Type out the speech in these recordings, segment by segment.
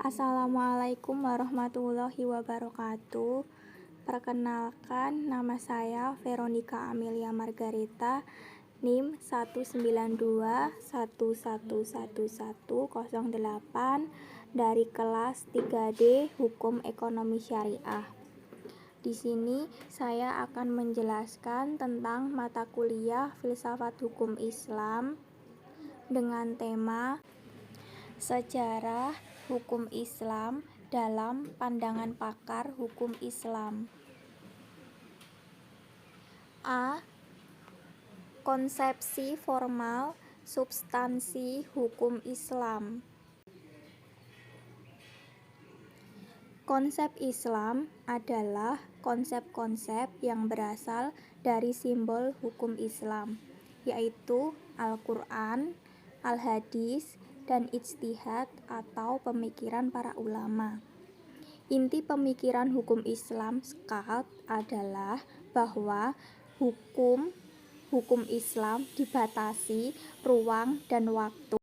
Assalamualaikum warahmatullahi wabarakatuh. Perkenalkan, nama saya Veronica Amelia Margareta, NIM 192111108 dari kelas 3D Hukum Ekonomi Syariah. Di sini saya akan menjelaskan tentang mata kuliah Filsafat Hukum Islam dengan tema Sejarah Hukum Islam dalam pandangan pakar hukum Islam. A. Konsepsi formal substansi hukum Islam. Konsep Islam adalah konsep-konsep yang berasal dari simbol hukum Islam, yaitu Al-Quran, Al-Hadis, dan ijtihad atau pemikiran para ulama. Inti pemikiran hukum Islam SKAT adalah bahwa hukum Islam dibatasi ruang dan waktu,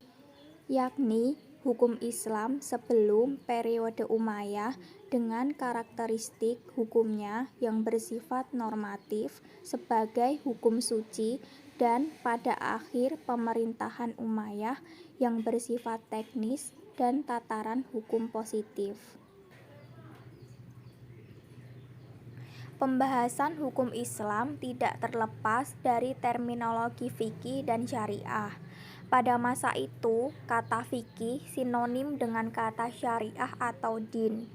yakni hukum Islam sebelum periode Umayyah dengan karakteristik hukumnya yang bersifat normatif sebagai hukum suci, dan pada akhir pemerintahan Umayyah yang bersifat teknis dan tataran hukum positif. Pembahasan hukum Islam tidak terlepas dari terminologi fikih dan syariah. Pada masa itu, kata fikih sinonim dengan kata syariah atau din.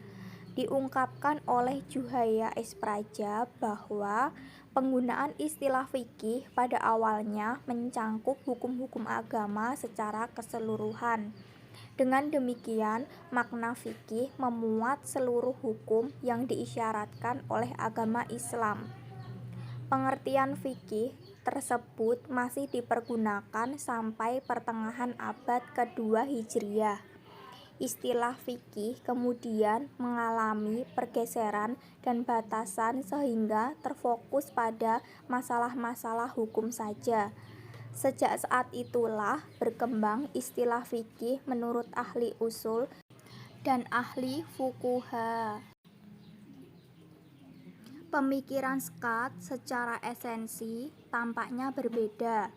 Diungkapkan oleh Juhaya S. Praja bahwa penggunaan istilah fikih pada awalnya mencangkup hukum-hukum agama secara keseluruhan. Dengan demikian, makna fikih memuat seluruh hukum yang diisyaratkan oleh agama Islam. Pengertian fikih tersebut masih dipergunakan sampai pertengahan abad kedua Hijriah. Istilah fikih kemudian mengalami pergeseran dan batasan sehingga terfokus pada masalah-masalah hukum saja. Sejak saat itulah berkembang istilah fikih menurut ahli usul dan ahli fuqaha. Pemikiran SKAT secara esensi tampaknya berbeda.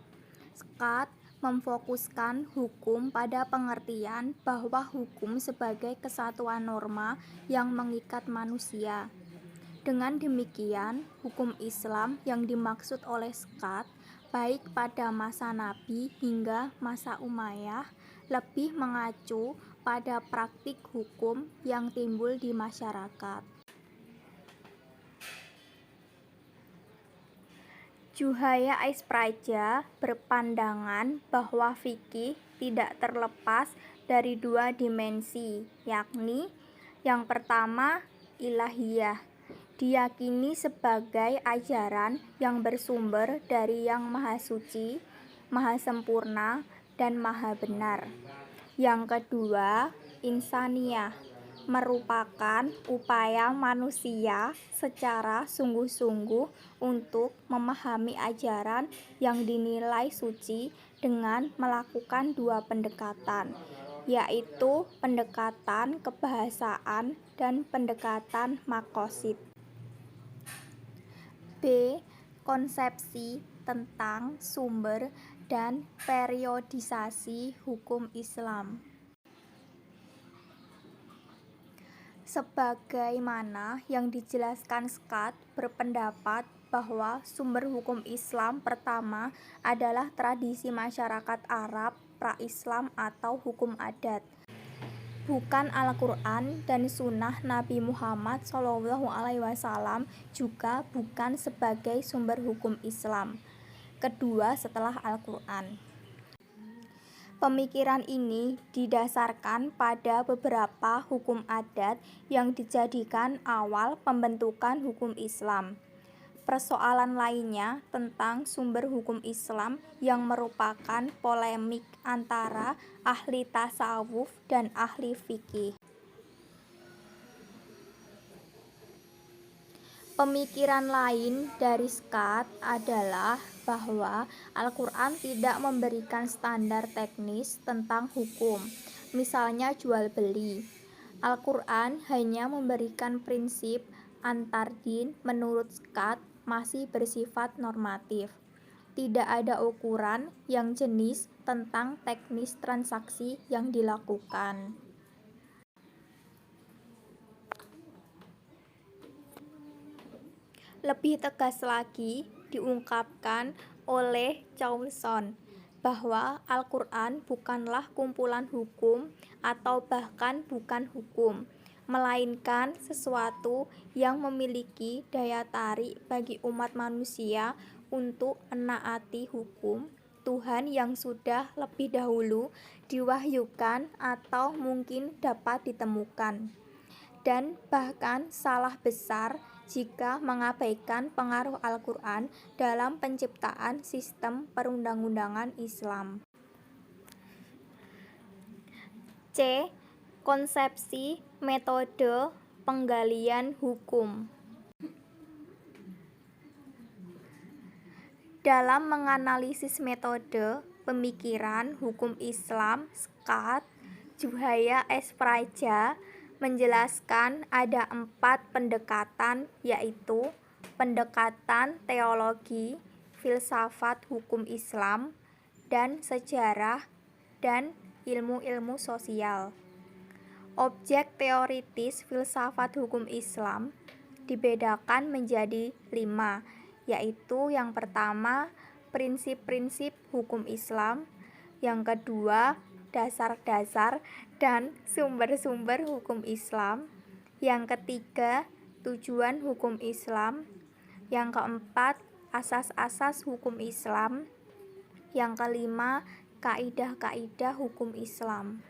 SKAT memfokuskan hukum pada pengertian bahwa hukum sebagai kesatuan norma yang mengikat manusia. Dengan demikian, hukum Islam yang dimaksud oleh SKAT baik pada masa Nabi hingga masa Umayyah lebih mengacu pada praktik hukum yang timbul di masyarakat. Juhaya S. Praja berpandangan bahwa fikih tidak terlepas dari dua dimensi, yakni yang pertama ilahiyah, diyakini sebagai ajaran yang bersumber dari Yang Maha Suci, Maha Sempurna, dan Maha Benar. Yang kedua insaniyah, merupakan upaya manusia secara sungguh-sungguh untuk memahami ajaran yang dinilai suci dengan melakukan dua pendekatan, yaitu pendekatan kebahasaan dan pendekatan maqasid. B. Konsepsi tentang sumber dan periodisasi hukum Islam. Sebagaimana yang dijelaskan SKAT berpendapat bahwa sumber hukum Islam pertama adalah tradisi masyarakat Arab pra-Islam atau hukum adat, bukan Al-Quran dan Sunnah Nabi Muhammad SAW, juga bukan sebagai sumber hukum Islam kedua setelah Al-Quran. Pemikiran ini didasarkan pada beberapa hukum adat yang dijadikan awal pembentukan hukum Islam. Persoalan lainnya tentang sumber hukum Islam yang merupakan polemik antara ahli tasawuf dan ahli fikih. Pemikiran lain dari SKAT adalah bahwa Al-Quran tidak memberikan standar teknis tentang hukum, misalnya jual beli. Al-Quran hanya memberikan prinsip antar din menurut Scott masih bersifat normatif. Tidak ada ukuran yang jenis tentang teknis transaksi yang dilakukan. Lebih tegas lagi diungkapkan oleh Chaucerson bahwa Al-Quran bukanlah kumpulan hukum atau bahkan bukan hukum, melainkan sesuatu yang memiliki daya tarik bagi umat manusia untuk menaati hukum Tuhan yang sudah lebih dahulu diwahyukan atau mungkin dapat ditemukan, dan bahkan salah besar jika mengabaikan pengaruh Al-Quran dalam penciptaan sistem perundang-undangan Islam. C. Konsepsi metode penggalian hukum. Dalam menganalisis metode pemikiran hukum Islam, Scott Juhaya S. Praja menjelaskan ada 4 pendekatan, yaitu pendekatan teologi, filsafat hukum Islam, dan sejarah, dan ilmu-ilmu sosial. Objek teoritis filsafat hukum Islam dibedakan menjadi 5, yaitu yang pertama, prinsip-prinsip hukum Islam, yang kedua, dasar-dasar dan sumber-sumber hukum Islam, yang ketiga, tujuan hukum Islam, yang keempat, asas-asas hukum Islam, yang kelima, kaidah-kaidah hukum Islam.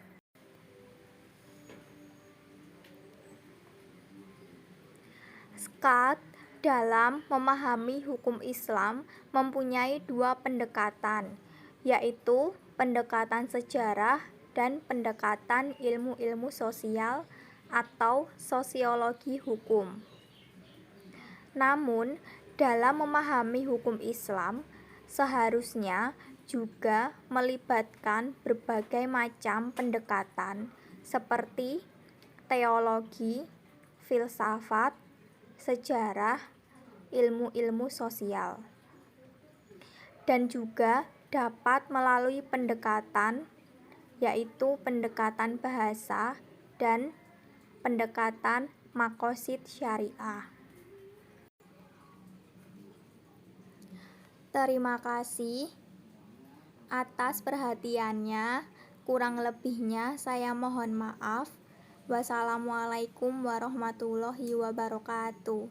Scott dalam memahami hukum Islam mempunyai 2 pendekatan, yaitu pendekatan sejarah dan pendekatan ilmu-ilmu sosial atau sosiologi hukum. Namun, dalam memahami hukum Islam, seharusnya juga melibatkan berbagai macam pendekatan seperti teologi, filsafat, sejarah, ilmu-ilmu sosial, dan juga dapat melalui pendekatan, yaitu pendekatan bahasa dan pendekatan maqasid syariah. Terima kasih atas perhatiannya. Kurang lebihnya saya mohon maaf. Wassalamualaikum warahmatullahi wabarakatuh.